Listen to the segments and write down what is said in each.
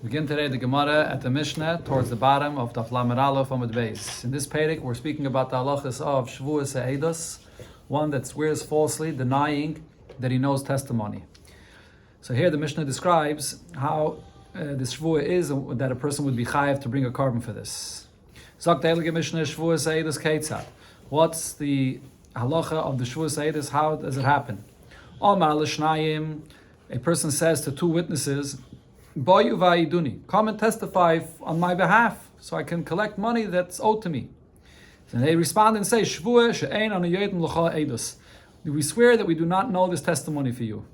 Begin today the Gemara at the Mishnah towards the bottom of Daf Lamed Aleph Amud Beis. In this Perek, we're speaking about the halachas of Shevuos ha'edos, one that swears falsely, denying that he knows testimony. So here the Mishnah describes how this Shevuah is, that a person would be chayav to bring a carbon for this. Zok the Heilige Mishnah Shevuos ha'edos keitzad. What's the halacha of the Shevuos ha'edos? How does it happen? Omar l'shnayim, a person says to two witnesses, Boyu va'iduni, come and testify on my behalf, so I can collect money that's owed to me. And they respond and say, Shvuah she'ein anu yodim l'cha eidos. We swear that we do not know this testimony for you.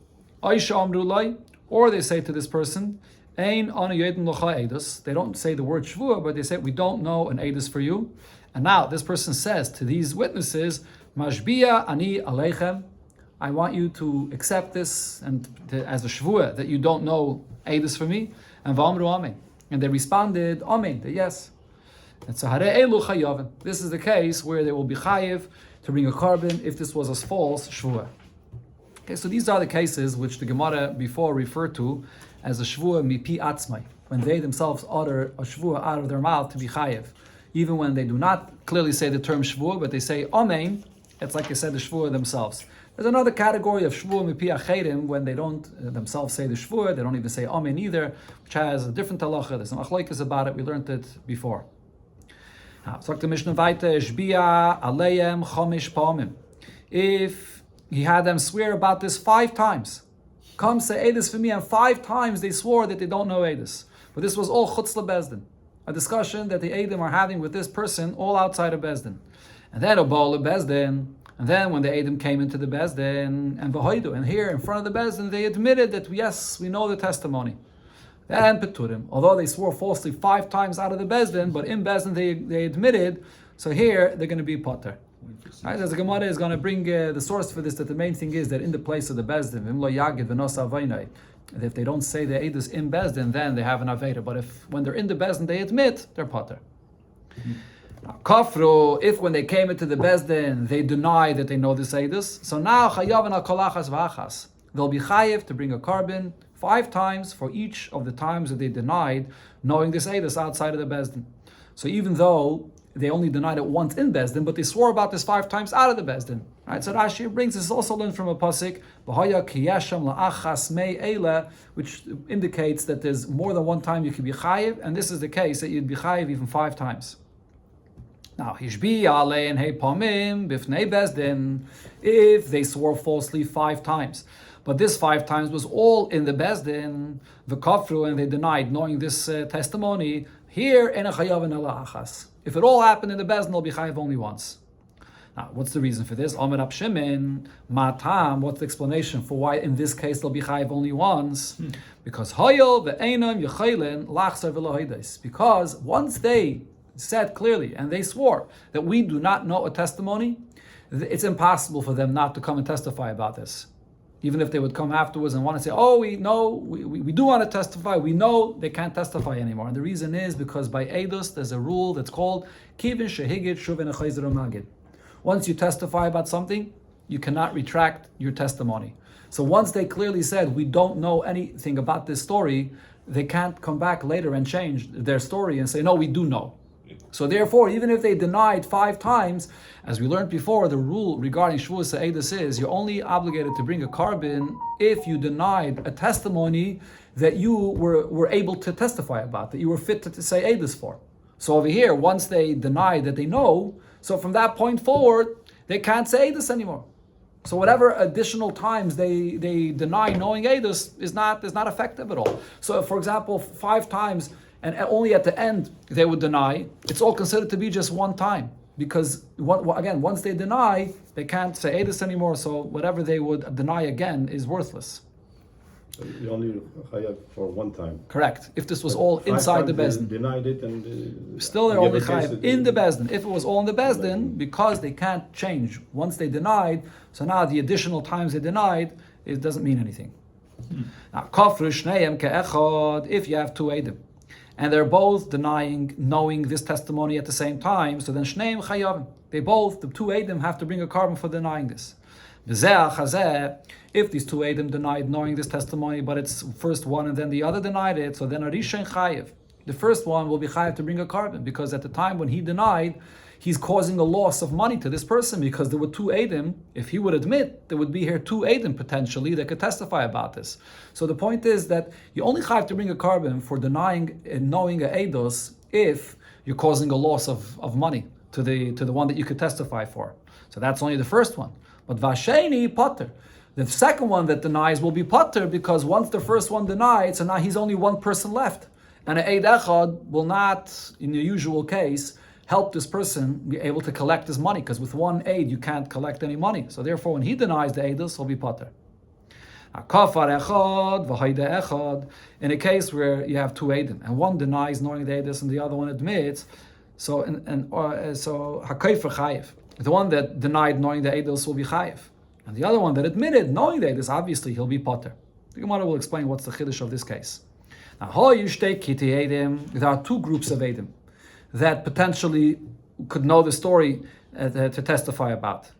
Oisha amru lai, or they say to this person, Ein anu yodim l'cha eidos. They don't say the word Shvuah, but they say, we don't know an eidos for you. And now this person says to these witnesses, Mashbiya ani aleichem, I want you to accept this and as a shvuah that you don't know eidos for me, and v'amru amen. And they responded amen, that yes. And so harei elu chayavim. This is the case where they will be chayiv to bring a carbon if this was a false shvuah. Okay, so these are the cases which the Gemara before referred to as a shvuah mipi atzmai, when they themselves utter a shvuah out of their mouth to be chayiv, even when they do not clearly say the term shvuah, but they say amen. It's like they said the shvuah themselves. There's another category of shvuah mipi acherim when they don't themselves say the shvuah, they don't even say amen either, which has a different halacha. There's some achlokes about it. We learned it before. Now, so the Mishnah Vaita shbiya aleim chomish pamim. If he had them swear about this 5 times, come say edus for me, and 5 times they swore that they don't know edus. But this was all chutz lebezdin, a discussion that the edim are having with this person, all outside of bezdin. And then obol lebezdin. And then when the Edom came into the Bezdin, and V'hoidu, and here in front of the Bezdin, they admitted that yes, we know the testimony. Then Peturim, although they swore falsely 5 times out of the Bezdin, but in Bezdin they admitted, so here they're going to be Potter. Right? As the Gemara is going to bring the source for this, that the main thing is that in the place of the Bezdin, if they don't say the Edus in Bezdin, then they have an Aveda. But if when they're in the Bezdin they admit, they're Potter. Kafru, if when they came into the Bezdin, they deny that they know this Eidus, so now chayav al kolachas v'achas. They'll be chayiv to bring a carbon 5 times for each of the times that they denied knowing this Eidus outside of the Bezdin. So even though they only denied it once in Bezdin, but they swore about this 5 times out of the Bezdin. Right? So Rashi brings this also learned from a pasuk, b'haya kiyasham la'achas mei eila, which indicates that there's more than one time you can be chayiv, and this is the case that you'd be chayiv even 5 times. Now, hishbi alein hey pamim bifnei bezdin, if they swore falsely 5 times, but this 5 times was all in the bezdin, the kafru, and they denied knowing this testimony. Here in a chayav ela achas. If it all happened in the bezdin, they'll be chayav only once. Now, what's the reason for this? Amar Rab Shimon, matam. What's the explanation for why in this case they'll be chayav only once? Because hayol ve'enam yechaylen lachsar v'lohaydes. Because once they said clearly, and they swore that we do not know a testimony, it's impossible for them not to come and testify about this. Even if they would come afterwards and want to say, oh, we know, we do want to testify, we know, they can't testify anymore. And the reason is because by Eidos, there's a rule that's called Kivin Shehigit Shuvin Achayzer Magid. Once you testify about something, you cannot retract your testimony. So once they clearly said, we don't know anything about this story, they can't come back later and change their story and say, no, we do know. So therefore, even if they denied 5 times, as we learned before, the rule regarding Shevuos ha'edos is you're only obligated to bring a carbon if you denied a testimony that you were able to testify about, that you were fit to say eidus for. So over here, once they deny that they know, so from that point forward, they can't say eidus anymore. So whatever additional times they deny knowing eidus is not effective at all. So for example, 5 times, and only at the end they would deny, it's all considered to be just one time. Because, again, once they deny, they can't say edus anymore, so whatever they would deny again is worthless. So you only chayav for 1 time. Correct. If this was all inside the Bezdin. Denied it and... Still they're only chayav in the Bezdin. If it was all in the Bezdin, because they can't change once they denied, so now the additional times they denied, it doesn't mean anything. Now, kafru shneim ke'echad, if you have 2 edim, and they're both denying knowing this testimony at the same time, so then shneim chayavim. They both, the 2 edim, have to bring a carbon for denying this. If these two Eidim denied knowing this testimony, but it's first one and then the other denied it, so then Arishan Chayev. The first one will be Chayev to bring a carbon, because at the time when he denied, he's causing a loss of money to this person, because there were two Eidim. If he would admit, there would be here two Eidim potentially that could testify about this. So the point is that you only Chayev to bring a carbon for denying and knowing a Eidos if you're causing a loss of money to the one that you could testify for. So that's only the first one. But Vasheni Potter. The second one that denies will be Potter, because once the first one denied, so now he's only one person left. And an Eid Echad will not, in the usual case, help this person be able to collect his money, because with one Eid you can't collect any money. So therefore, when he denies the Eidus, he'll be Potter. In a case where you have two Eidim, and one denies knowing the Eidus and the other one admits, so Hakayfer Chayev. The one that denied knowing the Eidos will be Chayev. And the other one that admitted knowing the Eidos, obviously he'll be Potter. The Gemara will explain what's the Chiddush of this case. Now, there are two groups of Eidim that potentially could know the story to testify about.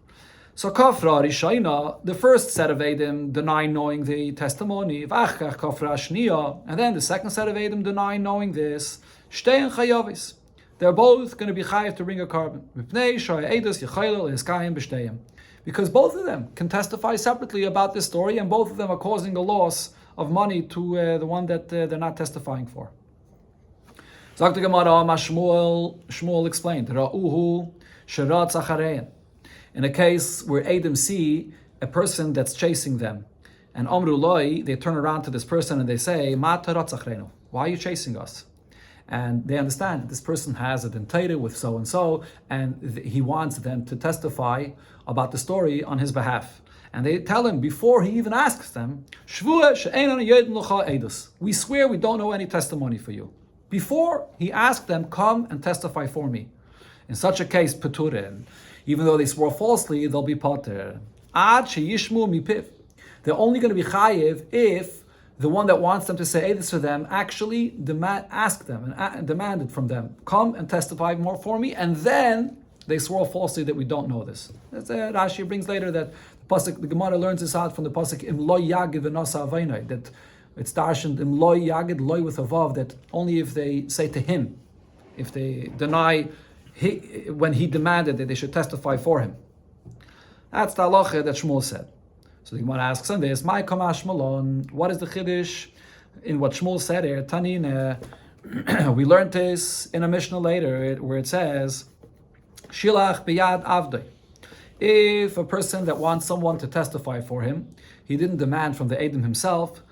So Kafra Rishaina, the first set of Eidim deny knowing the testimony, Vachach Kafra Shniya, and then the second set of Eidim deny knowing this, Shtein Chayavis. They're both going to be chayiv to bring a carbon. Because both of them can testify separately about this story, and both of them are causing a loss of money to the one that they're not testifying for. Shmuel explained, in a case where Eidim see a person that's chasing them, and Amru Loi, they turn around to this person and they say, why are you chasing us? And they understand that this person has a dentator with so-and-so, and he wants them to testify about the story on his behalf. And they tell him, before he even asks them, we swear we don't know any testimony for you. Before he asked them, come and testify for me. In such a case, Peturin, even though they swore falsely, they'll be Pater. They're only going to be Chayiv if the one that wants them to say this for them actually asked them and demanded from them, come and testify more for me, and then they swore falsely that we don't know this. That's Rashi brings later that the Gemara learns this out from the pasuk Im lo yagid v'nasa avaynai, that it's darshaned Im lo yagid, loy with a vav, that only if they say to him, if they deny when he demanded that they should testify for him. That's the halacha that Shmuel said. So the Gemara asks on this, "My kamash malon." What is the chiddush in what Shmuel said here? Tanina, we learned this in a Mishnah later, where it says, "Shilach biyad avdei." If a person that wants someone to testify for him, he didn't demand from the Eidim himself,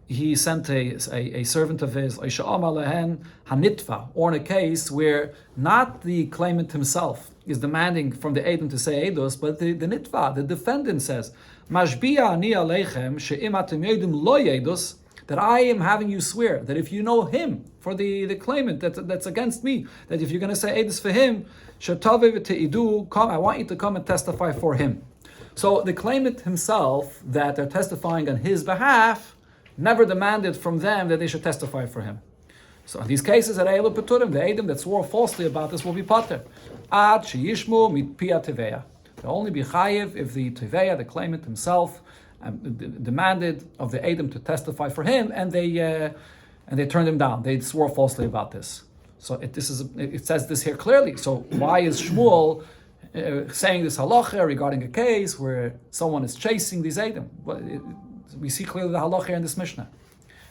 he sent a servant of his, hanitva, or in a case where not the claimant himself is demanding from the Eidim to say Eidos, but the nitva, the defendant says, Mashbiya ani aleichem she'im atem yodim lo Eidos, that I am having you swear that if you know him, for the claimant that's against me, that if you're going to say Eidos for him, come, I want you to come and testify for him. So the claimant himself, that they're testifying on his behalf, never demanded from them that they should testify for him. So in these cases, at Eilu Peturim, the Eidim that swore falsely about this will be Pater. Ad sheyishmu mit pia teveya. They'll only be chayiv if the teveya, the claimant himself, demanded of the Eidim to testify for him, and they turned him down. They swore falsely about this. So it says this here clearly. So why is Shmuel saying this halacha regarding a case where someone is chasing these Eidim? We see clearly the halacha here in this Mishnah.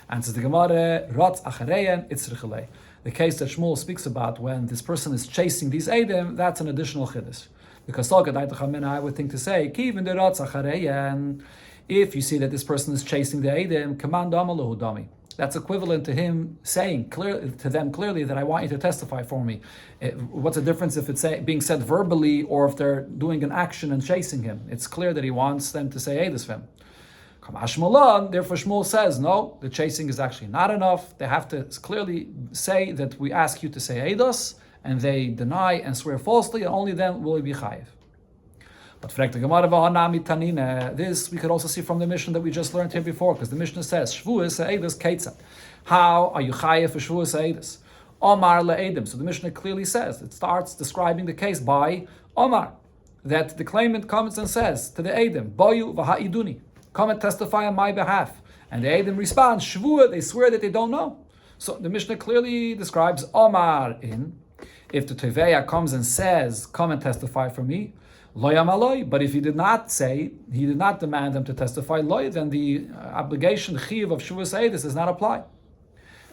And says the Gemara, Ratz achareyen itzrichalei. The case that Shmuel speaks about when this person is chasing these Eidim, that's an additional chiddush. Because I would think to say, Kivin de Ratz achareyen, if you see that this person is chasing the Eidim, command amalahu dami. That's equivalent to him saying to them clearly that I want you to testify for me. What's the difference if it's being said verbally or if they're doing an action and chasing him? It's clear that he wants them to say Eidos for him. Therefore Shmuel says, no, the chasing is actually not enough. They have to clearly say that we ask you to say Eidos, and they deny and swear falsely, and only then will he be chayiv. But this we could also see from the Mishnah that we just learned here before, because the Mishnah says, Shevuos Eidos Ketzad. How are you chayiv for Shevuos Eidos? Omar le'edim. So the Mishnah clearly says, it starts describing the case by Omar. that the claimant comes and says to the Eidim, Boyu v'ha'iduni, come and testify on my behalf. And the Eidim responds, Shvua, they swear that they don't know. So the Mishnah clearly describes Omar in, if the Teveya comes and says, come and testify for me, Loy amaloi. But if he did not say, he did not demand them to testify Loy, then the obligation, the Chiv of Shevuos Eidus does not apply.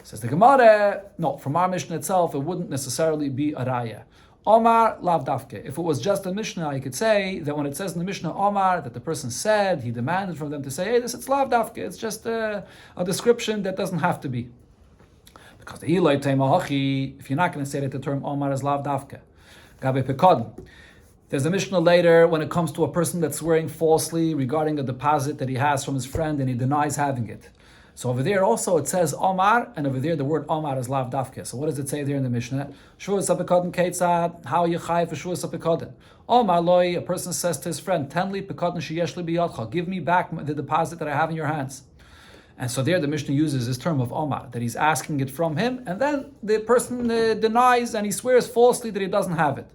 Says the Gemara, no, from our Mishnah itself, it wouldn't necessarily be a raya. Omar lav dafke. If it was just a Mishnah, I could say that when it says in the Mishnah Omar, that the person said, he demanded from them to say, hey, this it's lav dafke. It's just a description that doesn't have to be. Because the Eloi Teimahachi, if you're not going to say that the term Omar is lav dafke. Gabe pekod. There's a Mishnah later when it comes to a person that's swearing falsely regarding a deposit that he has from his friend and he denies having it. So over there also it says Omar, and over there the word Omar is lav dafke. So what does it say there in the Mishnah? Shevuos hapekodin keitzad, how you chayav for Shevuos hapekodin? Omar loy, a person says to his friend, Tenli pekodin sheyesh li biyadcha, give me back the deposit that I have in your hands. And so there the Mishnah uses this term of Omar, that he's asking it from him, and then the person denies and he swears falsely that he doesn't have it.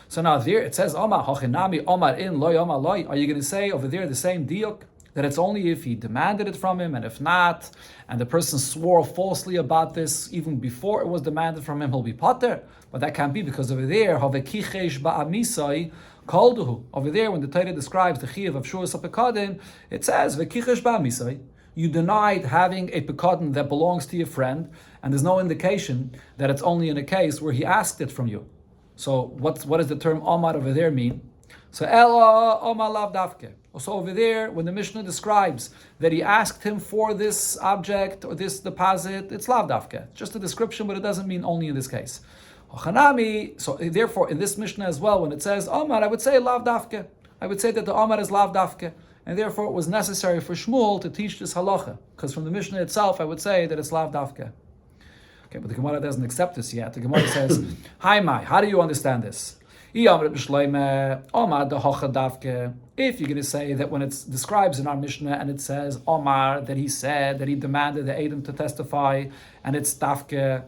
So now there it says Omar, hachinami Omar in loy Omar loy. Are you going to say over there the same diuk? That it's only if he demanded it from him, and if not, and the person swore falsely about this even before it was demanded from him, he'll be pater. But that can't be, because over there, havekichesh ba'amisai kalduhu. Over there, when the Torah describes the chiyuv of Shevuos hapekodin, it says vekichesh ba'amisai. You denied having a pekodin that belongs to your friend, and there's no indication that it's only in a case where he asked it from you. So what does the term Omar over there mean? So Ela Omar lav dafke. So over there, when the Mishnah describes that he asked him for this object or this deposit, it's lav dafke. Just a description, but it doesn't mean only in this case. So therefore, in this Mishnah as well, when it says Omar, I would say lav dafke. I would say that the Omar is lav dafke. And therefore, it was necessary for Shmuel to teach this halacha. Because from the Mishnah itself, I would say that it's lav dafke. Okay, but the Gemara doesn't accept this yet. The Gemara says, Hi Mai, how do you understand this? If you're going to say that when it describes in our Mishnah and it says Omar, that he said, that he demanded the Edom to testify, and it's dafke,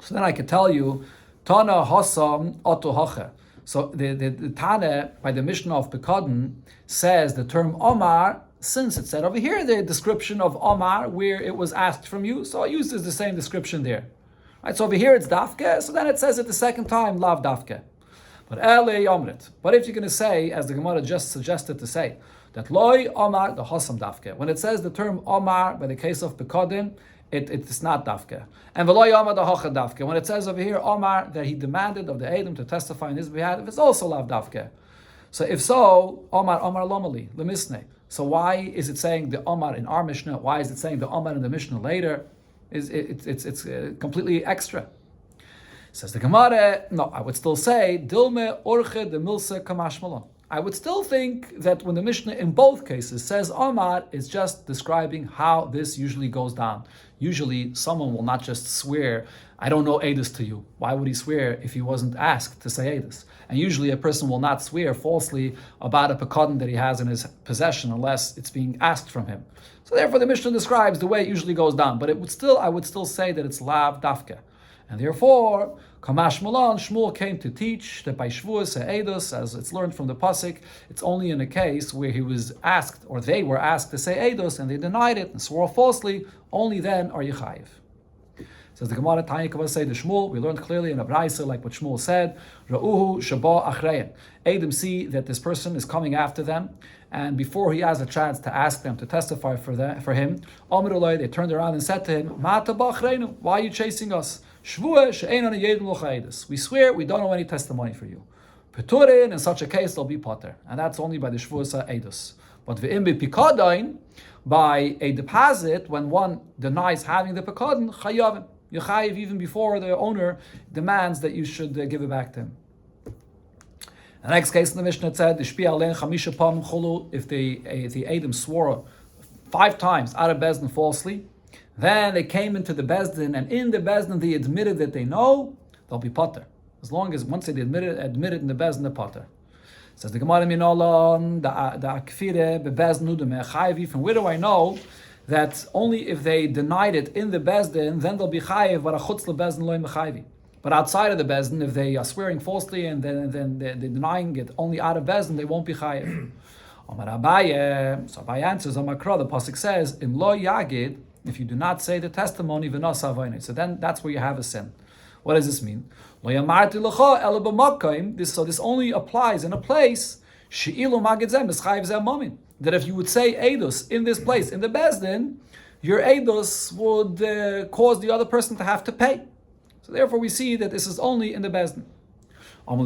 so then I could tell you, Tana Hasam Oto Hache. So the Tana by the Mishnah of Pekodin says the term Omar, since it said over here the description of Omar where it was asked from you, so I used the same description there. Right, so over here it's dafke, so then it says it the second time, lav dafke. But if you're going to say, as the Gemara just suggested to say, that loy Omar the Hasam dafke, when it says the term Omar by the case of Pekodin, it's not dafke. And v'loy Omar the Hacha dafke, when it says over here Omar that he demanded of the Edom to testify in his behalf, it's also lav dafke. So if so, Omar lomali lemisne. So why is it saying the Omar in our Mishnah? Why is it saying the Omar in the Mishnah later? It's completely extra. Says the Gemara, no, I would still say, Dilme Orche de Milse Kamashmalon. I would still think that when the Mishnah in both cases says Omar, it's just describing how this usually goes down. Usually someone will not just swear, I don't know Edus to you. Why would he swear if he wasn't asked to say Edus? And usually a person will not swear falsely about a pekodin that he has in his possession unless it's being asked from him. So therefore the Mishnah describes the way it usually goes down. But I would still say that it's lav dafke. And therefore, Kamash Malan, Shmuel came to teach that by Shevuos Eidos, as it's learned from the Pasuk, it's only in a case where he was asked, or they were asked to say Eidos, and they denied it and swore falsely, only then are you chayiv. Says the Gemara, Tanya Kavah say to Shmuel, we learned clearly in a Braisa, like what Shmuel said, Ra'uhu Shaba Achrein. Eidim see that this person is coming after them, and before he has a chance to ask them to testify for him, Amrullah, they turned around and said to him, Ma'ata Ba'achreinu, why are you chasing us? We swear we don't know any testimony for you. Peturin, in such a case, they'll be potter. And that's only by the Shevuos Eidos. But ve'im b'pikadon, by a deposit, when one denies having the pikadon, chayavim. You chayiv even before the owner demands that you should give it back to him. The next case in the Mishnah said, if the Edom swore 5 times out of Bezdin falsely, then they came into the Bezdin, and in the Bezdin they admitted that they know, they'll be potter. As long as once they admitted in the Bezdin, they're potter. Says the Gemara Minolon, the Akfire, Bebezdin, the Mechayiv. From where do I know that only if they denied it in the Bezdin, then they'll be chayiv, but a chutz lebezdin loy mechayiv? But outside of the Bezdin, if they are swearing falsely and then they're denying it only out of Bezdin, they won't be chayiv. Amar Abaye, so Abaye answers, Amakra, the pasuk says, Im lo yagid, if you do not say the testimony, v'nos avoinit. So then that's where you have a sin. What does this mean? Lo yamarti lecha ela b'makayim. So this only applies in a place she'ilu magid zeh mischayiv zeh momin. That if you would say edus in this place, in the Bezdin, your edus would cause the other person to have to pay. So therefore we see that this is only in the Bezdin. So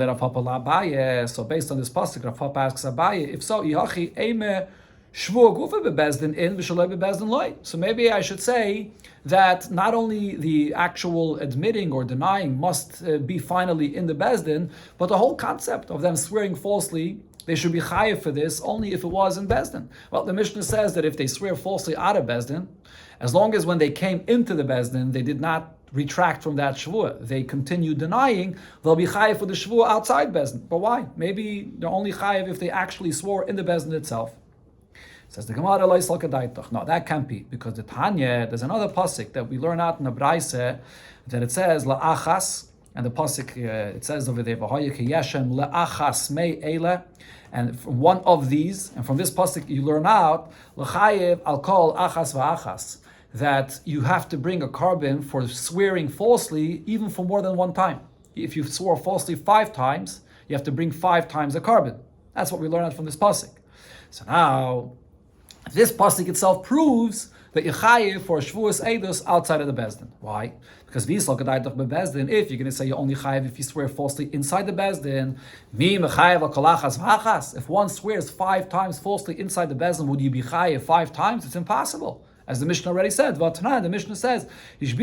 based on this pasuk, Rav Papa asks Abaye, if so, Ihachi Eime Shvuah Gufa bebezdin in v'shaloi bebezdin loy. So maybe I should say that not only the actual admitting or denying must be finally in the Bezdin, but the whole concept of them swearing falsely, they should be chayiv for this only if it was in Bezdin. Well, the Mishnah says that if they swear falsely out of Bezdin, as long as when they came into the Bezdin, they did not retract from that shvuah, they continue denying, they'll be chayiv for the shvuah outside Bezdin. But why? Maybe they're only chayiv if they actually swore in the Bezdin itself. Says the Gemara, no, that can't be, because the Tanya, there's another pasuk that we learn out in the Braise that it says la'achas, and the pasuk it says over there yeshem la'achas mei eile, and from one of these, and from this pasuk you learn out l'chayev al kol achas va'achas, that you have to bring a carbon for swearing falsely even for more than one time. If you swore falsely 5 times, you have to bring 5 times a carbon. That's what we learn out from this pasuk. So now, this pasuk itself proves that you're chayiv for a Shevuos Eidos outside of the Bezdin. Why? Because if you're going to say you're only chayiv if you swear falsely inside the Bezdin, if one swears 5 times falsely inside the Bezdin, would you be chayiv 5 times? It's impossible. As the Mishnah already said, the Mishnah says, if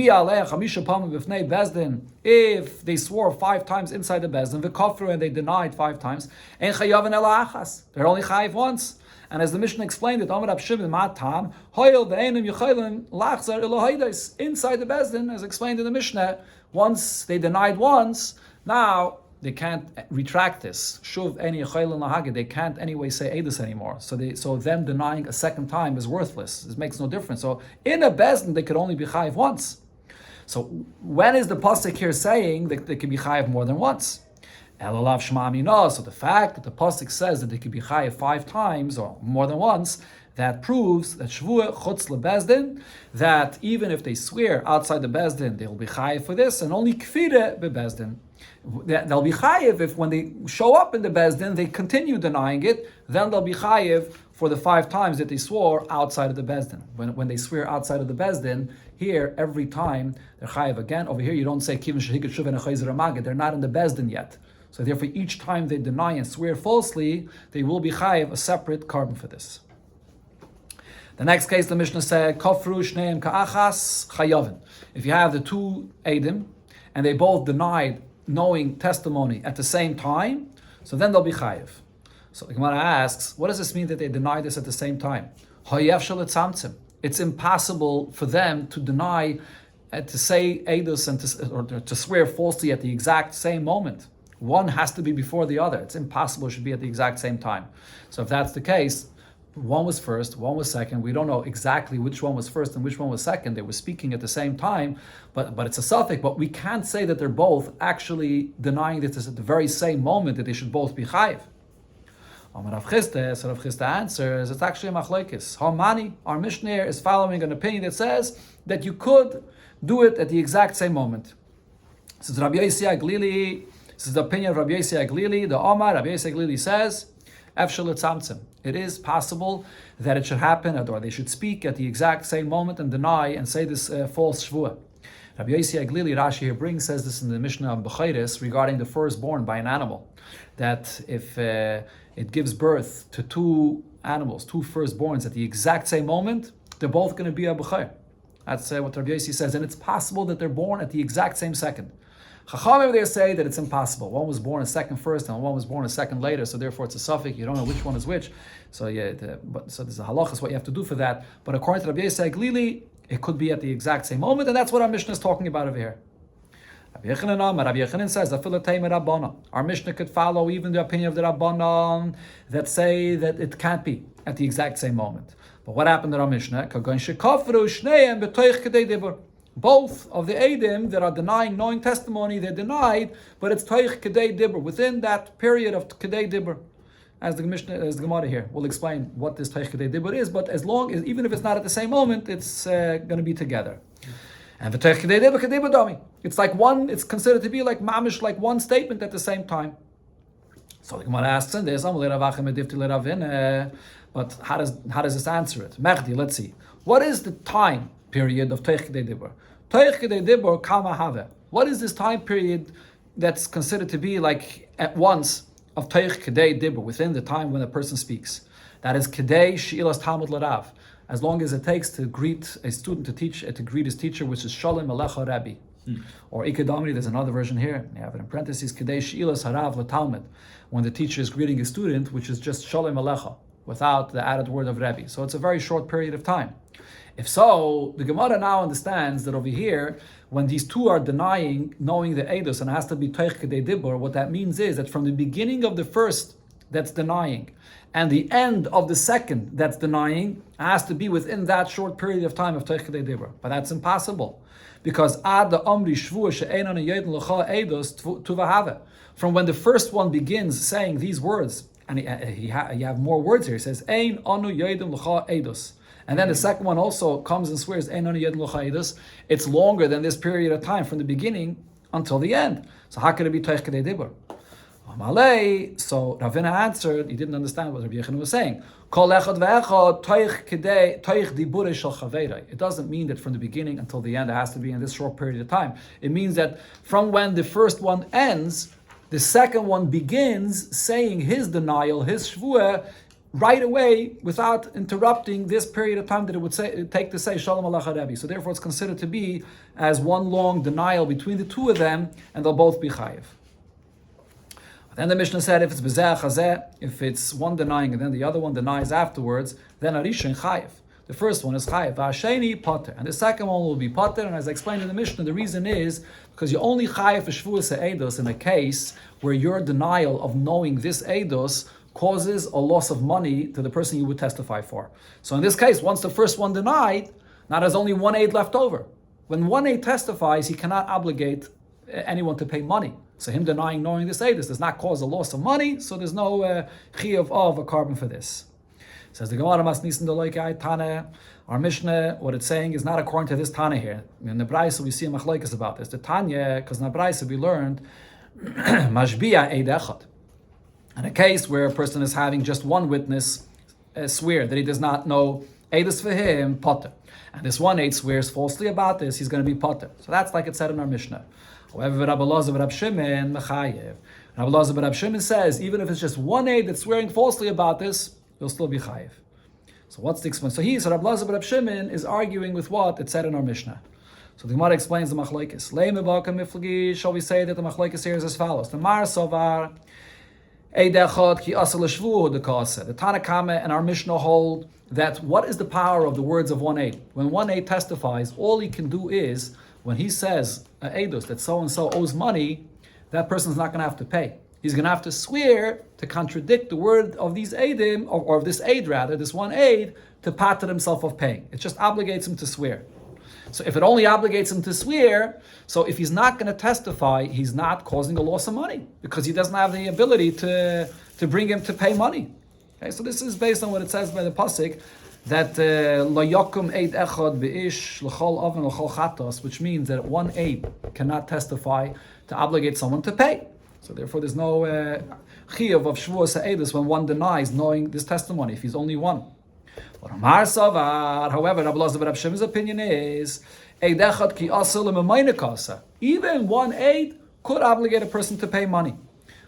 they swore 5 times inside the Bezdin, and they denied 5 times, they're only chayiv once. And as the Mishnah explained it, inside the Bezdin, as explained in the Mishnah, once they denied once, now they can't retract this. They can't anyway say edus anymore. So them denying a second time is worthless. It makes no difference. So in a Bezdin, they could only be chayiv once. So when is the pasuk here saying that they could be chayiv more than once? So the fact that the pasuk says that they could be chayiv 5 times or more than once, that proves that shvuah chutz lebezdin, that even if they swear outside the Bezdin, they will be chayiv for this, and only kfire bebezdin. They'll be chayiv if when they show up in the Bezdin, they continue denying it, then they'll be chayiv for the 5 times that they swore outside of the Bezdin. When they swear outside of the Bezdin, here, every time, they're chayiv again. Over here, you don't say kivin shehikut shuv and achayzer amagid. They're not in the Bezdin yet. So therefore, each time they deny and swear falsely, they will be chayiv a separate carbon for this. The next case, the Mishnah said, Kofru shneim ka'achas chayavin. If you have the 2 Eidim, and they both denied knowing testimony at the same time, so then they'll be chayiv. So the Gemara asks, what does this mean that they denied this at the same time? It's impossible for them to deny, to say edus and to swear falsely at the exact same moment. One has to be before the other. It's impossible it should be at the exact same time. So if that's the case, one was first, one was second. We don't know exactly which one was first and which one was second. They were speaking at the same time, but it's a suffix. But we can't say that they're both actually denying this at the very same moment, that they should both be chayiv. Rav Chisda answers, it's actually a machlokes. Hamani, our Mishnah is following an opinion that says that you could do it at the exact same moment. This is Rabbi Yossi Aglili. This is the opinion of Rabbi Yossi Aglili. The Omar, Rabbi Yossi Aglili says, it is possible that it should happen, or they should speak at the exact same moment and deny and say this false shvuah. Rabbi Yossi Aglili, Rashi here brings, says this in the Mishnah of Bechayres regarding the firstborn by an animal, that if it gives birth to 2 animals, 2 firstborns at the exact same moment, they're both going to be a bechayr. That's what Rabbi Yossi says, and it's possible that they're born at the exact same second. Chachamim there say that it's impossible. One was born a second first, and one was born a second later, so therefore it's a suffix. You don't know which one is which. So so there's a halachas what you have to do for that. But according to Rabbi Yossi Aglili, it could be at the exact same moment, and that's what our Mishnah is talking about over here. Rabbi Yechanan says, our Mishnah could follow even the opinion of the Rabbanon that say that it can't be at the exact same moment. But what happened in our Mishnah? Both of the Eidim that are denying knowing testimony, they're denied, but it's Toich Kedei Dibur, within that period of Kedei Dibur. As the Mishnah, as the Gemara here will explain what this Toich Kedei Dibur is, but as long as, even if it's not at the same moment, it's going to be together. And the Toich Kedei Dibur, Kedei Dami. It's like one, it's considered to be like mamish, like one statement at the same time. So the Gemara asks in this, but how does this answer it? Mechdi, let's see. What is the time period of Toich Kedei Dibur? Toich Kedei Dibur kama have. What is this time period that's considered to be like at once of Toich Kedei Dibur, within the time when a person speaks? That is Kedei She'ilas Talmud L'Rav, as long as it takes to greet a student to greet his teacher, which is Shalom Alecha Rabbi. Or Ikadamri, there's another version here, you have it in parentheses, Kedei She'ilas Harav L'Talmud, when the teacher is greeting a student, which is just Shalom Alecha, without the added word of Rabbi. So it's a very short period of time. If so, the Gemara now understands that over here, when these two are denying knowing the Eidos, and it has to be Toich Kedei Dibur, what that means is that from the beginning of the first that's denying, and the end of the second that's denying, has to be within that short period of time of Toich Kedei Dibur. But that's impossible, because Ad the Omri Shevuos she'ein yedin l'cha Eidos tuvahave. From when the first one begins saying these words, and you have more words here, he says, Ein anu yedin l'cha Eidos. And then the second one also comes and swears, it's longer than this period of time from the beginning until the end. So how could it be Toich Kedei Dibur? So Ravina answered, he didn't understand what Rabbi Yechon was saying. It doesn't mean that from the beginning until the end it has to be in this short period of time. It means that from when the first one ends, the second one begins saying his denial, his shvuah, right away, without interrupting this period of time that it would take to say Shalom Alecha Rebbe. So therefore it's considered to be as one long denial between the two of them, and they'll both be chayiv. Then the Mishnah said, if it's bezeh chazeh, if it's one denying and then the other one denies afterwards, then arishin chayiv. The first one is chayiv, v'asheni pater, and the second one will be pater. And as I explained in the Mishnah, the reason is because you only chayiv for Shevuos eidos in a case where your denial of knowing this eidos causes a loss of money to the person you would testify for. So in this case, once the first one denied, now there's only one aid left over. When one aid testifies, he cannot obligate anyone to pay money. So him denying knowing this aid does not cause a loss of money, so there's no chiyuv of a carbon for this. Says the Gemara Mas Nisan Deloikai Tana. Our Mishnah, what it's saying is not according to this Tana here. In the Braisa we see a machlokes about this. The Tanya, because in the Braisa we learned mashbia eid echad. In a case where a person is having just one witness swear that he does not know Eidus for him, potter. And this one aid swears falsely about this, he's going to be potter. So that's like it said in our Mishnah. However, Rabbi Elazar Rab Shimon mechayev. Rabbi Elazar Rab Shimon says, even if it's just one aid that's swearing falsely about this, he'll still be chayev. So what's the explanation? So Rabbi Elazar Rab Shimon is arguing with what it said in our Mishnah. So the Gemara explains the machlokes. Shall we say that the machlokes here is as follows? The Mar Sovar the Tana Kama and our Mishnah hold that what is the power of the words of one aid? When one aid testifies, all he can do is, when he says Eidos that so-and-so owes money, that person's not going to have to pay. He's going to have to swear to contradict the word of these aidim, or of this aid rather, this one aid, to pater himself of paying. It just obligates him to swear. So if it only obligates him to swear, so if he's not going to testify, he's not causing a loss of money because he doesn't have the ability to bring him to pay money. Okay, so this is based on what it says by the pasuk that lo yakum eid echad beish l'chol oven l'chol chatos, which means that one aid cannot testify to obligate someone to pay. So therefore, there's no chiyuv of Shevuos ha'edus when one denies knowing this testimony if he's only one. However, Rabbi Elazar Rab Shimon's opinion is even one aid could obligate a person to pay money.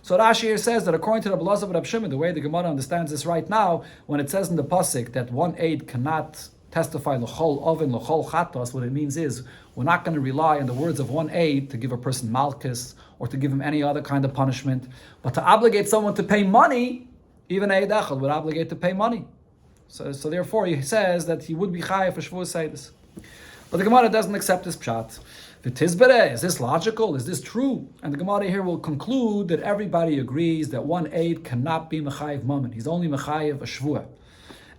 So Rashi here says that according to Rabbi Elazar Rab Shimon, the way the Gemara understands this right now, when it says in the pasuk that one aid cannot testify l'chol oven l'chol chatos, what it means is we're not going to rely on the words of one aid to give a person malchus or to give him any other kind of punishment, but to obligate someone to pay money, even aid echad would obligate to pay money. So therefore, he says that he would be chayav for Shevuos eidos. But the Gemara doesn't accept this pshat. Is this logical? Is this true? And the Gemara here will conclude that everybody agrees that one aid cannot be mechayev mammon. He's only mechayev a shvuah.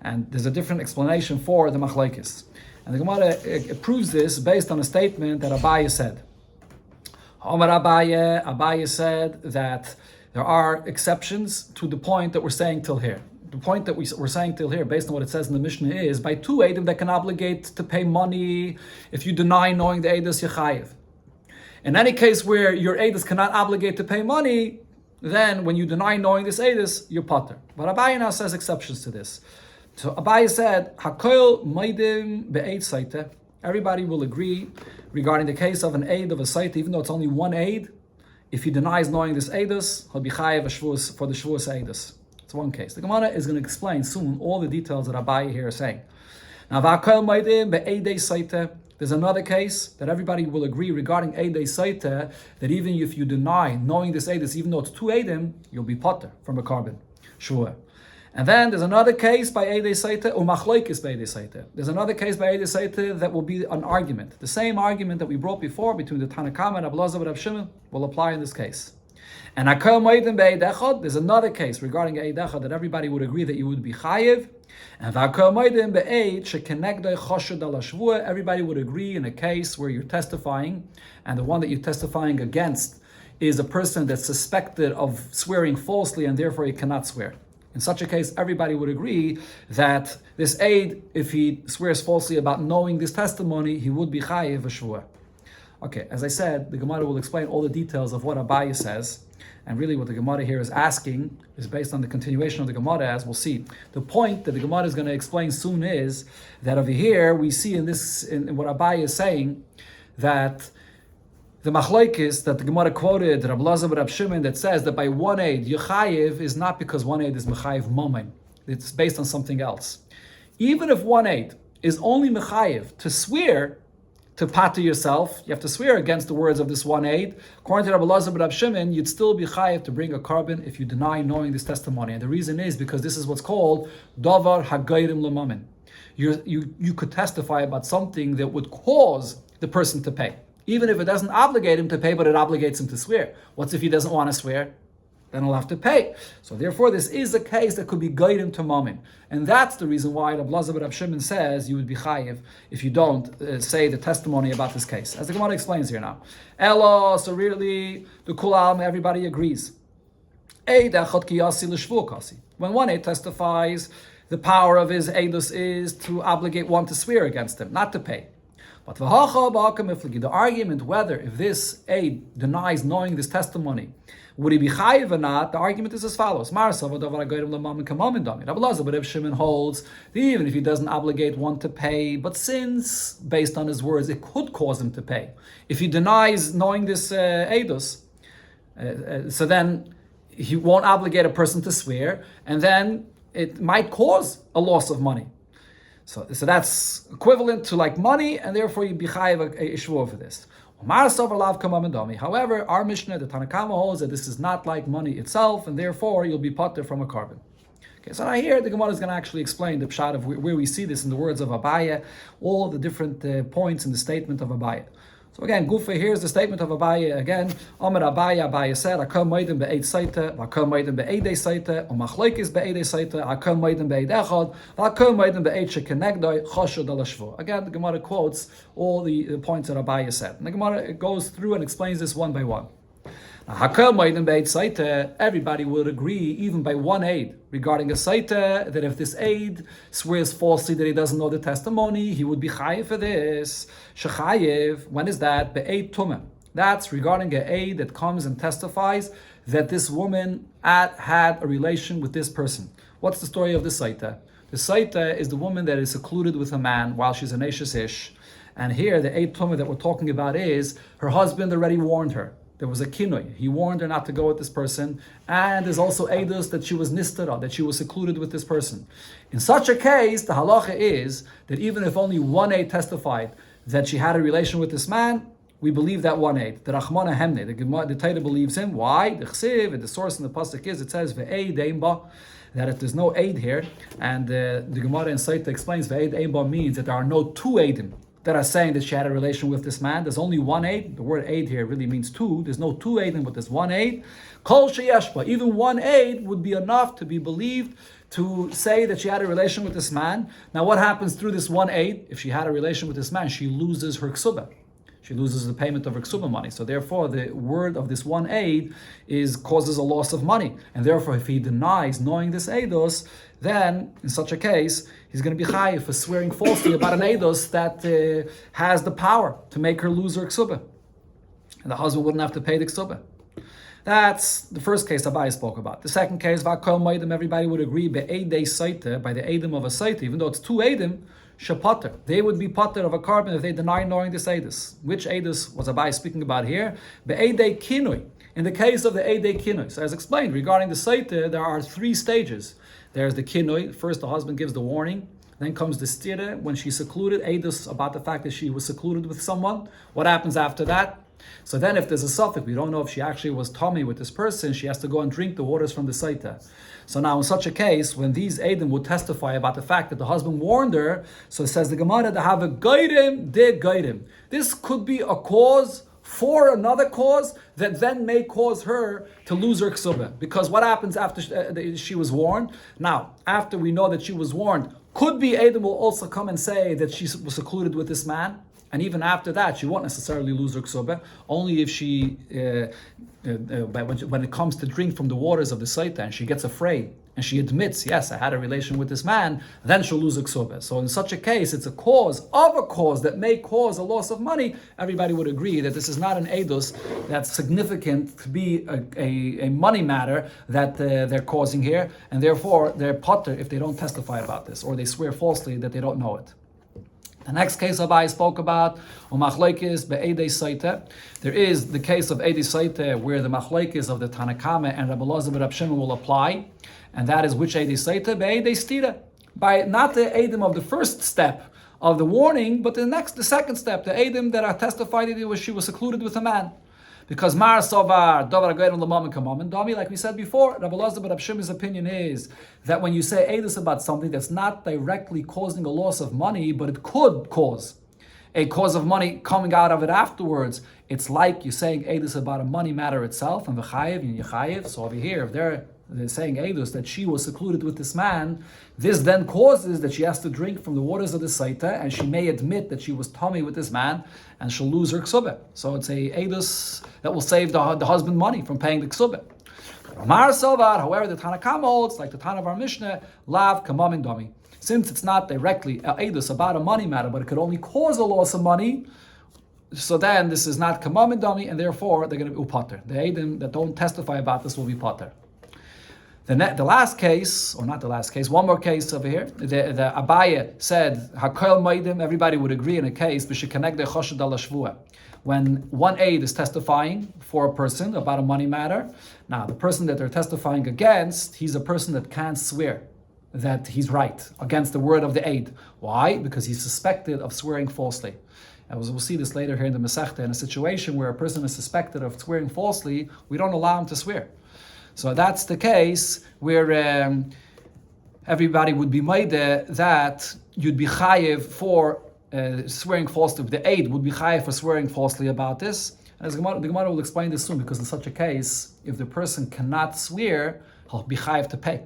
And there's a different explanation for the machlokes. And the Gemara proves this based on a statement that Abaye said. Omar Abaye said that there are exceptions to the point that we're saying till here. The point that we're saying till here, based on what it says in the Mishnah, is by two Eidim that can obligate to pay money. If you deny knowing the Eidos, you're chayiv. In any case where your Eidos cannot obligate to pay money, then when you deny knowing this Eidos, you're pater. But Abaye now says exceptions to this. So Abaye said, Hakoil maidim be'eid saita. Everybody will agree regarding the case of an aid of a saita, even though it's only one aid. If he denies knowing this Eidos, he'll be chayiv a Shevuos for the Shevuos Eidos. It's one case. The Gemara is going to explain soon all the details that Abaye here is saying. Now, there's another case that everybody will agree regarding Eidei Saita, that even if you deny knowing this Eidos, even though it's two Eidim, you'll be potter from a carbon. Sure. And then there's another case by Eidei Saita, or Machloikis by Eidei Saita. There's another case by Eidei Saita that will be an argument. The same argument that we brought before between the Tanakama and Rabbi Elazar and Rabbi Shimon will apply in this case. And there's another case regarding Eid Echad that everybody would agree that you would be chayiv. And everybody would agree in a case where you're testifying, and the one that you're testifying against is a person that's suspected of swearing falsely, and therefore he cannot swear. In such a case, everybody would agree that this aid, if he swears falsely about knowing this testimony, he would be chayiv a shvua. Okay, as I said, the Gemara will explain all the details of what Abaye says. And really what the Gemara here is asking is based on the continuation of the Gemara, as we'll see. The point that the Gemara is going to explain soon is that over here we see in what Abaye is saying, that the machlokes that the Gemara quoted, Rabbi Elazar and Rabbi Shimon, that says that by one aid, Yechayiv, is not because one aid is Mechayiv Momen. It's based on something else. Even if one aid is only Mechayiv to swear, to pater yourself, you have to swear against the words of this one aid. According to Rabbi Elazar and Rabbi Shimon, you'd still be chayiv to bring a carbon if you deny knowing this testimony. And the reason is because this is what's called davar hagayrim lemamin. You could testify about something that would cause the person to pay, even if it doesn't obligate him to pay, but it obligates him to swear. What's if he doesn't want to swear? Then he'll have to pay. So therefore, this is a case that could be gaidim to mamin. And that's the reason why Rabbi Elazar and Rabbi Shimon says you would be chayiv if you don't say the testimony about this case. As the Gemara explains here now. Elo, so really, the kulam, everybody agrees. When one aid testifies, the power of his eidus is to obligate one to swear against him, not to pay. But the argument whether if this aid denies knowing this testimony, would he be chayiv or not? The argument is as follows: Rabbi Elazar, but if Shimon holds that even if he doesn't obligate one to pay, but since based on his words it could cause him to pay, if he denies knowing this eidus, so then he won't obligate a person to swear, and then it might cause a loss of money. So that's equivalent to like money, and therefore you'd be chayiv a shvuah for this. However, our Mishnah, the Tanakama, holds that this is not like money itself, and therefore you'll be pater from a carbon. Okay, so now here the Gemara is going to actually explain the pshat of where we see this in the words of Abaye, all the different points in the statement of Abaye. So again, Gufa, here's the statement of Abaye again. Amar Abaye said, Akal Maidim be'eid saita, Akal Maidim be'eidei saita, Umachlekis be'eidei saita, Akal Maidim be'eid echad, Akal Maidim be'eid shekenegdoi, Choshed al Shvuah. Again, the Gemara quotes all the points that Abaye said. And the Gemara goes through and explains this one by one. Everybody would agree, even by one aid, regarding a saita, that if this aid swears falsely that he doesn't know the testimony, he would be chayiv for this. Shechayiv, when is that? Be'eid tumah. That's regarding an aid that comes and testifies that this woman had a relation with this person. What's the story of the saita? The saita is the woman that is secluded with a man while she's an eishes ish. And here, the eid tumah that we're talking about is her husband already warned her. There was a kinoi. He warned her not to go with this person. And there's also edus that she was nistara, that she was secluded with this person. In such a case, the halacha is that even if only one aid testified that she had a relation with this man, we believe that one aid. The Rachmana Hemne, the Torah believes him. Why? The Chsiv, and the source in the pasuk is, it says, Ve'eid Eimba, that if there's no aid here, and the Gemara in Saita explains Ve'eid Eimba means that there are no two aidim. that are saying that she had a relation with this man. There's only one aid. The word aid here really means two. There's no two aidim, but there's one aid. Kol sheyeshba. Even one aid would be enough to be believed to say that she had a relation with this man. Now, what happens through this one aid? If she had a relation with this man, she loses her ksubah. She loses the payment of her ksubah money. So therefore, the word of this one aid causes a loss of money. And therefore, if he denies knowing this eidos, then in such a case, he's going to be chayiv for swearing falsely about an eidos that has the power to make her lose her ksubah. And the husband wouldn't have to pay the ksubah. That's the first case Abai spoke about. The second case, Vakol Maidim, everybody would agree by the Eidim of a Saita, even though it's two Eidim, Shapater. They would be pater of a carbon if they deny knowing this Eidus. Which Eidus was Abai speaking about here? Be'edei Kinui. In the case of the Eidei Kinui. So as explained, regarding the Saita, there are three stages. There's the Kinui. First, the husband gives the warning. Then comes the stira, when she's secluded, Eidus about the fact that she was secluded with someone. What happens after that? So then if there's a suffix, we don't know if she actually was tummy with this person, she has to go and drink the waters from the Saita. So now in such a case, when these Eidim would testify about the fact that the husband warned her, so it says the Gemara, to have a gaidim, de gaidim. This could be a cause for another cause that then may cause her to lose her ksubah. Because what happens after she was warned? Now, after we know that she was warned, could be Eidim will also come and say that she was secluded with this man. And even after that, she won't necessarily lose her ksubah. Only if she, when it comes to drink from the waters of the Saita, and she gets afraid, and she admits, yes, I had a relation with this man, then she'll lose her ksubah. So in such a case, it's a cause of a cause that may cause a loss of money. Everybody would agree that this is not an edus that's significant to be a money matter that they're causing here, and therefore they're potter if they don't testify about this, or they swear falsely that they don't know it. The next case Abai spoke about, umachleikis be'edei saita. There is the case of edei saita where the machleikis of the Tanakama and Rabbi Elazar and Rabbi Shimon will apply, and that is which edei saita be'edei stira, by not the edim of the first step of the warning, but the second step, the edim that are testified that she was secluded with a man. Because Mar Sovar, Dovar Agayim Lamam Kamam, Dami, like we said before, Rabbi Elazar but Rabbi Shimon's opinion is that when you say Eidus about something that's not directly causing a loss of money, but it could cause a cause of money coming out of it afterwards, it's like you're saying Eidus about a money matter itself, and V'chayev and Yechayev. So over here, if they're saying Eidus that she was secluded with this man, this then causes that she has to drink from the waters of the Saita, and she may admit that she was tummy with this man, and she'll lose her ksubah. So it's a Eidus that will save the husband money from paying the ksubah. Mar Sovar, however, the Tanakama holds, like the Tan of our Mishnah, Lav Kamamin Dami. Since it's not directly Eidus about a money matter, but it could only cause a loss of money, so then this is not Kamamin Dami, and therefore they're going to be upater. The Eidim that don't testify about this will be pater. The last case, or not the last case, one more case over here. The Abaye said, Hakol Maidim, everybody would agree in a case, when one aid is testifying for a person about a money matter. Now, the person that they're testifying against, he's a person that can't swear that he's right against the word of the aid. Why? Because he's suspected of swearing falsely. And we'll see this later here in the Masechta. In a situation where a person is suspected of swearing falsely, we don't allow him to swear. So that's the case where everybody would be made that you'd be chayiv for swearing falsely. The aid would be chayiv for swearing falsely about this. And the Gemara will explain this soon, because in such a case, if the person cannot swear, he'll be chayiv to pay.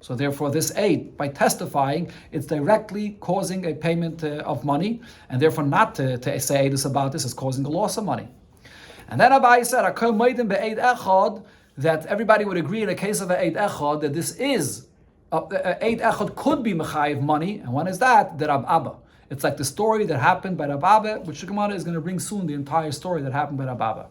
So therefore, this aid, by testifying, it's directly causing a payment of money, and therefore not to say this about this is causing a loss of money. And then Abai said, "Akol moedim be'eid echad," that everybody would agree in a case of an Eid Echad that this is, Eid Echad could be Mechayiv money, and when is that? The Rab Abba. It's like the story that happened by Rab Abba, which the Gemara is going to bring soon, the entire story that happened by Rab Abba.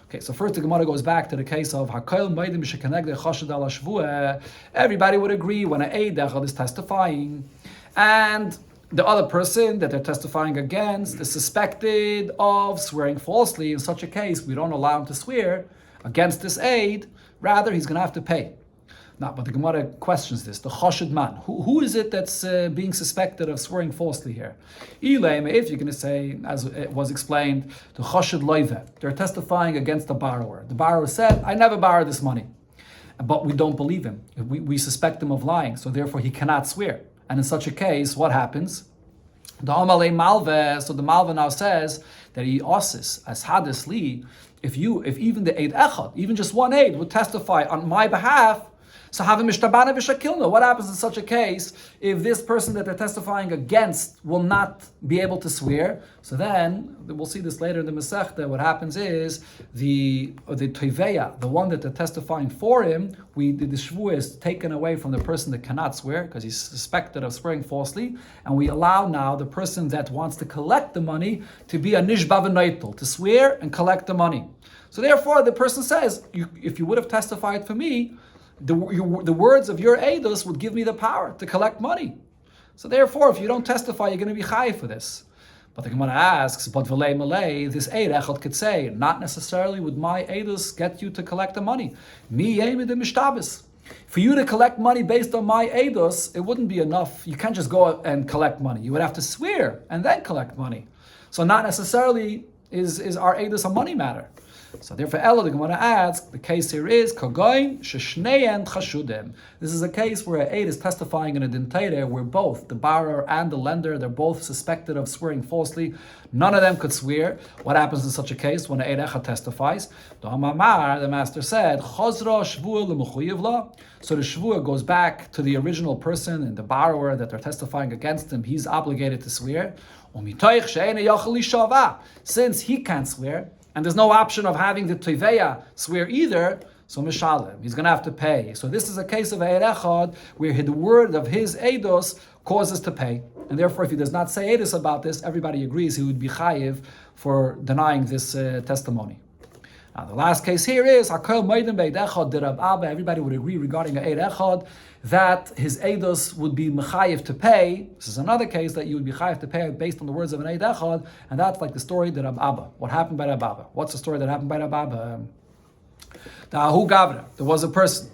Okay, so first the Gemara goes back to the case of Hakol Maidim Shekanegde Chashad Al Shvuah. Everybody would agree when an Eid Echad is testifying, and the other person that they're testifying against is suspected of swearing falsely. In such a case, we don't allow him to swear against this aid, rather he's going to have to pay. Now, but the Gemara questions this, the Chashid man. Who is it that's being suspected of swearing falsely here? If you're going to say, as it was explained, the Chashid Loive, they're testifying against the borrower. The borrower said, I never borrowed this money. But we don't believe him. We suspect him of lying, so therefore he cannot swear. And in such a case, what happens? The Amalei Malve, so the Malve now says that he osis as hadis li, if even the Eid Echad, even just one Eid would testify on my behalf, so have a mishtabana v'shakilna. What happens in such a case if this person that they're testifying against will not be able to swear? So then we'll see this later in the Masechta. What happens is the Toiveya, the one that they're testifying for him, the Shevuos is taken away from the person that cannot swear because he's suspected of swearing falsely, and we allow now the person that wants to collect the money to be a nishba v'noitel, to swear and collect the money. So therefore, the person says, if you would have testified for me, the words of your eidos would give me the power to collect money. So therefore, if you don't testify, you're going to be chayiv for this. But the Gemara asks, but v'lei malei, this eid echad could say, not necessarily would my eidos get you to collect the money. Mi yemid mishtabis. For you to collect money based on my eidos, it wouldn't be enough. You can't just go and collect money. You would have to swear and then collect money. So not necessarily is our eidos a money matter. So therefore, Ella, the Gemara asks, the case here is Kogoin Sheshneyen Chashudim. This is a case where an aid is testifying in a dintayre where both the borrower and the lender, they're both suspected of swearing falsely. None of them could swear. What happens in such a case when an aid echad testifies? The master said, Chozra Shvuah l'mechuyev la. So the Shvuah goes back to the original person and the borrower that they're testifying against him. He's obligated to swear. Since he can't swear, and there's no option of having the Toiveya swear either, so Mishalem, he's going to have to pay. So this is a case of Eid Echad where the word of his Eidos causes to pay. And therefore, if he does not say Eidos about this, everybody agrees he would be chayiv for denying this testimony. Now, the last case here is Hakol Moedim Be'Eid Echad de Rab Abba. Everybody would agree regarding Eid Echad that his eidos would be mechayiv to pay. This is another case that you would be chayiv to pay based on the words of an Eid Echad, and that's like the story that Rab Abba. What happened by Rab Abba? What's the story that happened by Rab Abba? The Ahu Gavra. There was a person.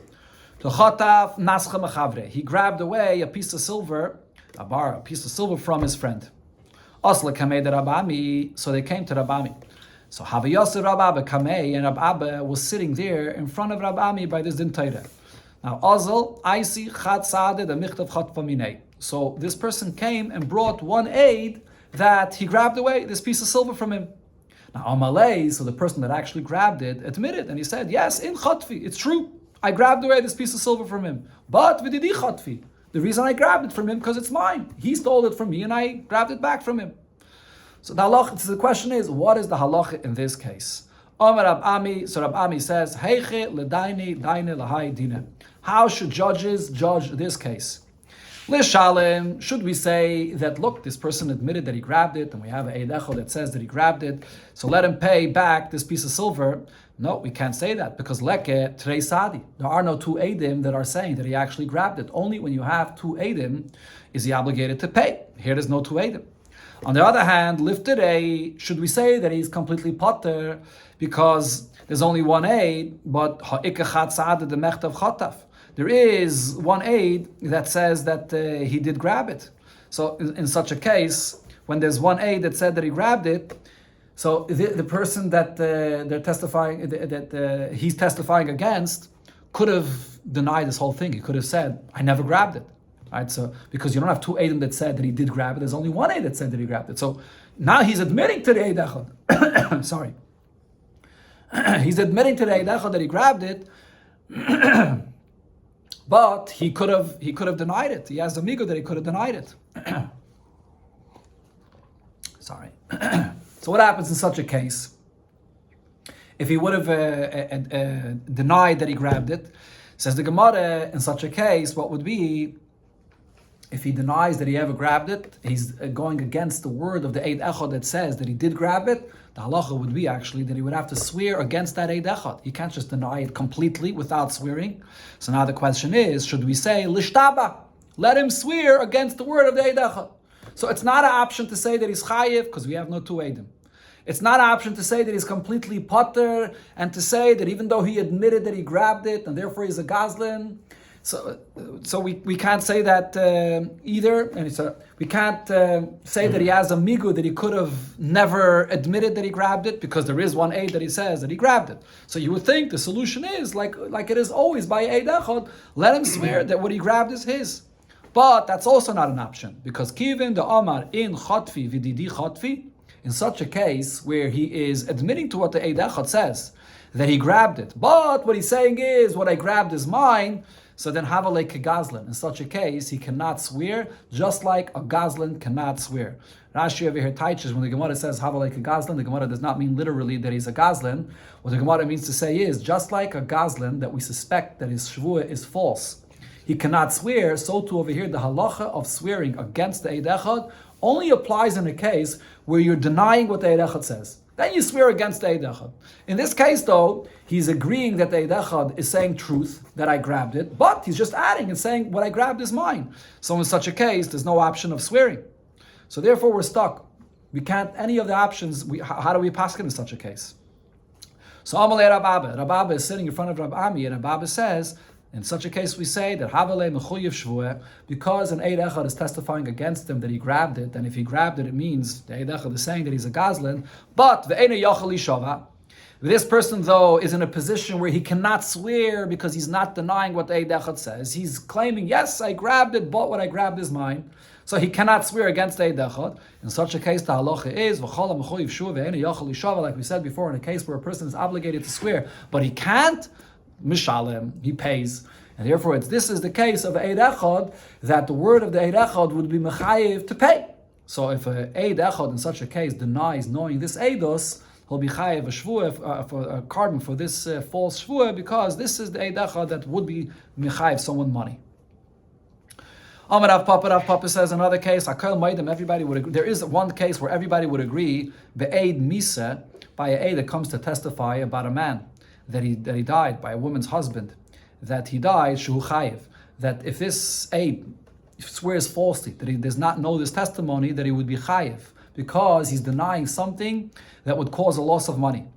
He grabbed away a piece of silver, a piece of silver from his friend. So they came to Rabami. So Havayasa Rab Abba Kamei, and Rab Abba was sitting there in front of Rab Ami by this din Torah. Now, Azel, Aisi, Chat Saadeh, the Michtav Chat Faminei. So this person came and brought one aid that he grabbed away, this piece of silver from him. Now, Amalei, so the person that actually grabbed it, admitted, and he said, yes, in Chatfi, it's true. I grabbed away this piece of silver from him. But Vididi Chatfi, the reason I grabbed it from him, because it's mine. He stole it from me, and I grabbed it back from him. So the halach, the question is, what is the halacha in this case? Omar Rab Ami, so Rab Ami says, Heiche ledaini daine lahai dine. How should judges judge this case? Lishalem, should we say that, look, this person admitted that he grabbed it, and we have an Eid Echad that says that he grabbed it, so let him pay back this piece of silver? No, we can't say that, because leke trei sadi. There are no two Eidim that are saying that he actually grabbed it. Only when you have two Eidim is he obligated to pay. Here there's no two Eidim. On the other hand, lifted a, should we say that he's completely potter because there's only one aid, but there is one aid that says that he did grab it. So in such a case, when there's one aid that said that he grabbed it, so the person that they're testifying that he's testifying against could have denied this whole thing. He could have said, "I never grabbed it." Right? So because you don't have two Eidim that said that he did grab it, there's only one Eid that said that he grabbed it. So now he's admitting to the Eid Echad. Sorry. He's admitting to the Eid Echad that he grabbed it, but he could have denied it. He has amigo that he could have denied it. Sorry. So what happens in such a case? If he would have denied that he grabbed it, says the Gemara, in such a case, what would be, if he denies that he ever grabbed it, he's going against the word of the Eid Echad that says that he did grab it. The halacha would be actually that he would have to swear against that Eid Echad. He can't just deny it completely without swearing. So now the question is, should we say, Lishtaba, let him swear against the word of the Eid Echad? So it's not an option to say that he's chayiv, because we have no two Eidim. It's not an option to say that he's completely potter, and to say that even though he admitted that he grabbed it, and therefore he's a gazlin, so we can't say that either, and we can't say that he has a migu that he could have never admitted that he grabbed it, because there is one aid that he says that he grabbed it. So you would think the solution is like it is always by Eid Echad, let him swear that what he grabbed is his. But that's also not an option, because Kivin the Amar in Chatfi Vididi Chatfi, in such a case where he is admitting to what the Eid Echad says, that he grabbed it, but what he's saying is, what I grabbed is mine, so then Havalei Kegazlan. In such a case, he cannot swear, just like a Gazlan cannot swear. Rashi over here teaches, when the Gemara says Havalei Kegazlan, the Gemara does not mean literally that he's a Gazlan. What the Gemara means to say is, just like a Gazlan that we suspect that his Shevuah is false, he cannot swear, so too over here, the halacha of swearing against the Eid Echad only applies in a case where you're denying what the Eid Echad says. Then you swear against the Eid Echad. In this case, though, he's agreeing that the Eid Echad is saying truth, that I grabbed it, but he's just adding and saying what I grabbed is mine. So in such a case, there's no option of swearing. So therefore, we're stuck. We can't, any of the options, how do we pass in such a case? So Amalei Rababa is sitting in front of Rab Ami, and Rababa says, in such a case, we say that Havalei Mechuyev Shvuah, because an Eid Echad is testifying against him that he grabbed it, and if he grabbed it, it means the Eid Echad is saying that he's a Gazlan. But Ve'ena Yachal Shava, this person though is in a position where he cannot swear because he's not denying what the Eid Echad says. He's claiming, yes, I grabbed it, but what I grabbed is mine. So he cannot swear against the Eid Echad. In such a case, the halacha is V'chala Mechuyev Shvuah Ve'ena Yachal Shava, like we said before, in a case where a person is obligated to swear, but he can't. Mishalem, he pays, and therefore this is the case of Eid Echad, that the word of the Eid Echad would be mechayev to pay. So if a Eid Echad in such a case denies knowing this Eidos, he'll be chayev a shvuah for a carbon for this false shvuah, because this is the Eid Echad that would be mechayev someone money. Amar Rav Papa says another case. Hakol Maidim, everybody would agree. There is one case where everybody would agree be'eid misa, by a Eid that comes to testify about a man that he died, by a woman's husband, that he died, shuhu chayiv, that if this Eid swears falsely, that he does not know this testimony, that he would be chayiv, because he's denying something that would cause a loss of money.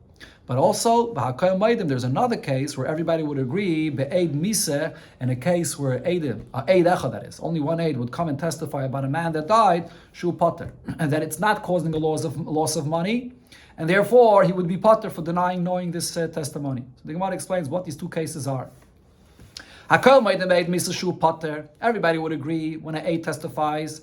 But also, there's another case where everybody would agree, be'eid misa, in a case where Eid Echad, that is, only one Eid would come and testify about a man that died, shu pater, and that it's not causing a loss of money, and therefore he would be pater for denying knowing this testimony. So the Gemara explains what these two cases are. Everybody would agree when an Eid testifies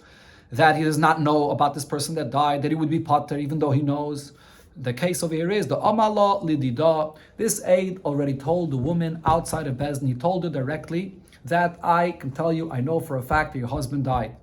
that he does not know about this person that died, that he would be pater even though he knows. The case over here is the Amala Lidida. This Eid already told the woman outside of Bezdin, he told her directly that I can tell you, I know for a fact that your husband died.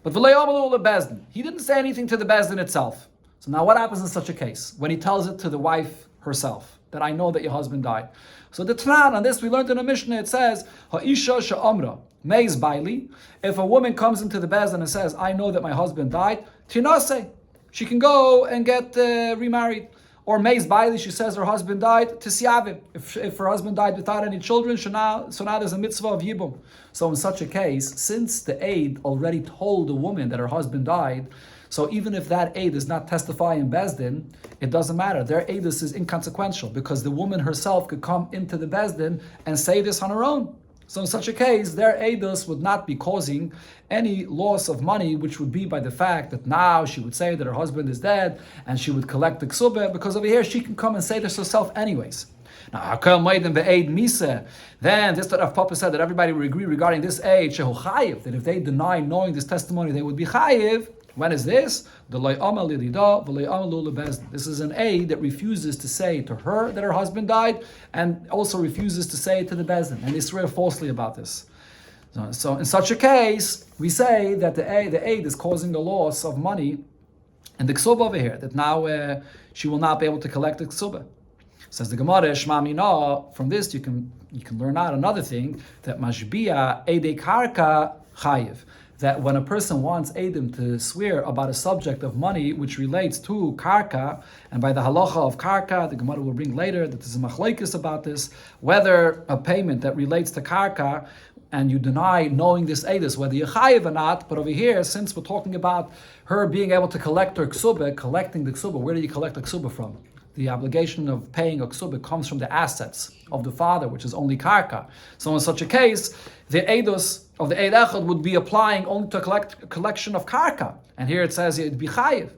But Bezdin, he didn't say anything to the Bezdin itself. So now what happens in such a case? When he tells it to the wife herself, that I know that your husband died. So the Tanan on this, we learned in a Mishnah, it says, Ha'isha sha'amra, meiz baili. If a woman comes into the Bezdin and says, I know that my husband died, tinase, she can go and get remarried. Or meiz baili, she says her husband died, tisyaviv. If her husband died without any children, so now there's a mitzvah of yibum. So in such a case, since the Eid already told the woman that her husband died, so even if that Eid does not testify in Bezdin, it doesn't matter. Their Eidus is inconsequential, because the woman herself could come into the Bezdin and say this on her own. So in such a case, their Eidus would not be causing any loss of money, which would be by the fact that now she would say that her husband is dead and she would collect the ksubah, because over here she can come and say this herself anyways. Now, then this that Rav Papa said that everybody would agree regarding this Eid, shehu chayiv, that if they deny knowing this testimony, they would be chayiv. When is this? This is an Eid that refuses to say to her that her husband died, and also refuses to say it to the Bezdin, and they swear falsely about this. So in such a case, we say that the Eid is causing the loss of money, and the ksubah over here, that now she will not be able to collect the ksubah. Says the Gemara, Shma Mina, from this you can learn out another thing, that mashbia eidei karka chayiv, that when a person wants Eidim to swear about a subject of money which relates to karka, and by the halacha of karka, the Gemara will bring later that there's a machlokes about this, whether a payment that relates to karka, and you deny knowing this Eidus, whether you're chayiv or not, but over here, since we're talking about her being able to collect her ksubah, collecting the ksubah, where do you collect the ksubah from? The obligation of paying a ksubah comes from the assets of the father, which is only karka. So in such a case, the Eidus of the Eid Echad would be applying only to a collection of karka. And here it says it'd be chayiv.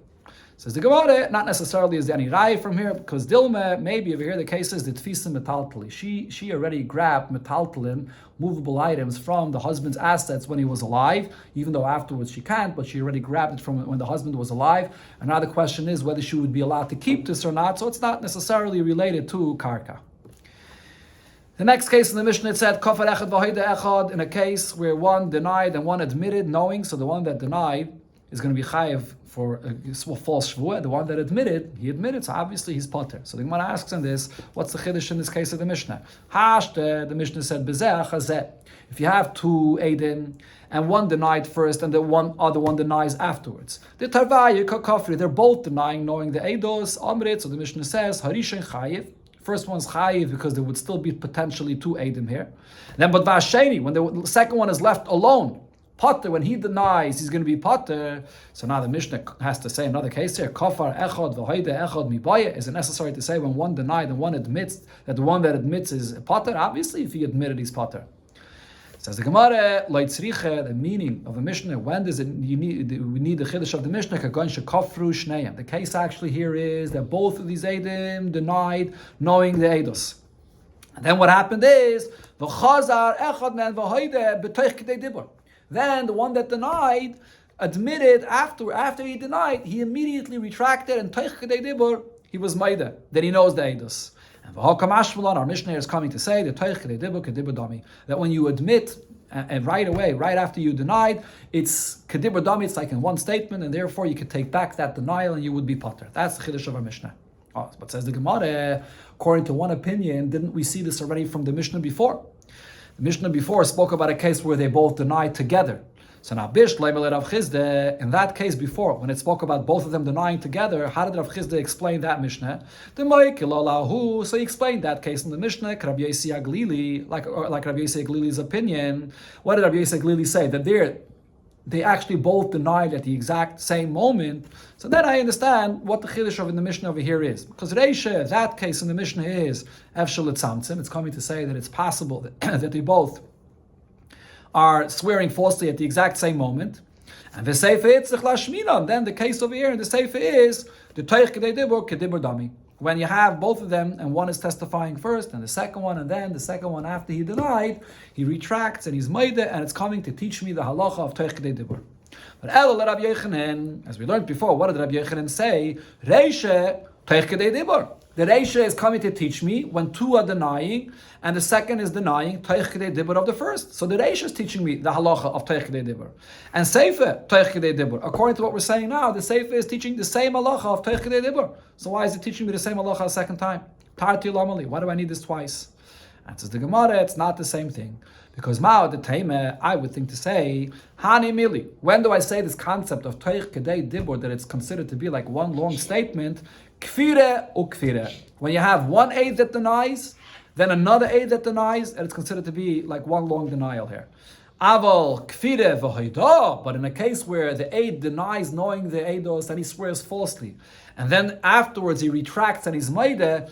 Says the Gemara, not necessarily is there any rai from here, because Dilma, maybe over here the case is the tfisa metaltali. She already grabbed metaltalin, movable items, from the husband's assets when he was alive, even though afterwards she can't, but she already grabbed it from when the husband was alive. And now the question is whether she would be allowed to keep this or not, so it's not necessarily related to karka. The next case in the Mishnah, it said, Kafar echad v'hoida echad, in a case where one denied and one admitted knowing, so the one that denied is going to be chayiv for a false shvuah. The one that admitted, he admitted, so obviously he's potter. So the Gemara asks him this, what's the chiddush in this case of the Mishnah? The Mishnah said, Bezeh chazeh. If you have two eidim, and one denied first, and the other one denies afterwards, the tarvaya kakafri, they're both denying knowing the eidos, amrit, so the Mishnah says, harishin chayiv. First one's chayiv because there would still be potentially two eidim here. Then, but vasheni, when the second one is left alone, potter, when he denies, he's going to be potter. So now the Mishnah has to say another case here. Kafar echad v'hoide echad mibaya. Is it necessary to say when one denied and one admits that the one that admits is potter? Obviously, if he admitted, he's potter. Says the Gemara, the meaning of the Mishnah, when does it we need the chiddush of the Mishnah? The case actually here is that both of these eidim denied knowing the eidos. And then what happened is then the one that denied admitted after he denied, he immediately retracted, and he was maida, that he knows the eidos. And our Mishnah is coming to say that when you admit and right away, right after you denied, it's kedibur dami, it's like in one statement, and therefore you could take back that denial and you would be potter. That's the chiddush of our Mishnah. But says the Gemara, according to one opinion, didn't we see this already from the Mishnah before? The Mishnah before spoke about a case where they both denied together. So now, in that case before, when it spoke about both of them denying together, how did Rav Chizda explain that Mishnah? So he explained that case in the Mishnah, like Rabbi Yossi Aglili's opinion. What did Rabbi Yossi Aglili say? That they actually both denied at the exact same moment. So then I understand what the chiddush of in the Mishnah over here is. Because Reisha, that case in the Mishnah is Efshel Tzamtzim. It's coming to say that it's possible that they both are swearing falsely at the exact same moment. And the Seifa Itzich Lashmina. Then the case over here in the Seifa is the Toich Kedei Dibur Kedibur Dami. When you have both of them and one is testifying first and the second one, and then the second one after he denied, he retracts and he's maida, and it's coming to teach me the halacha of Toich Kedei Dibur. But Rabbi Yochanan, as we learned before, what did Rabbi Yochanan say? Reisha Toich Kedei Dibur. The Reisha is coming to teach me when two are denying and the second is denying Toich Kedei Dibur of the first. So the Reisha is teaching me the halacha of Toich Kedei Dibur. And Seifa Toich Kedei Dibur. According to what we're saying now, the Seifa is teaching the same halacha of Toich Kedei Dibur. So why is it teaching me the same halacha a second time? Tarti Lamali. Why do I need this twice? Answers the Gemara, it's not the same thing. Because Ma'od the Taimeh, I would think to say, Hani Mili. When do I say this concept of Toich Kedei Dibur, that it's considered to be like one long statement? Kfire u kfire. When you have one aid that denies, then another aid that denies, and it's considered to be like one long denial here. Aval kfire v'hoida. But in a case where the aid denies knowing the aidos, and he swears falsely, and then afterwards he retracts and he's maida,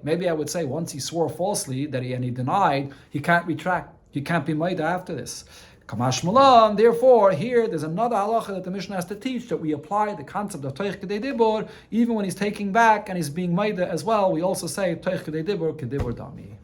maybe I would say once he swore falsely that he denied, he can't retract. He can't be maida after this. Kamash Malan, therefore, here there's another halacha that the Mishnah has to teach, that we apply the concept of Toich Kedei Dibur, even when he's taking back and he's being maida as well. We also say Toich Kedei Dibur, Kedibur Dami.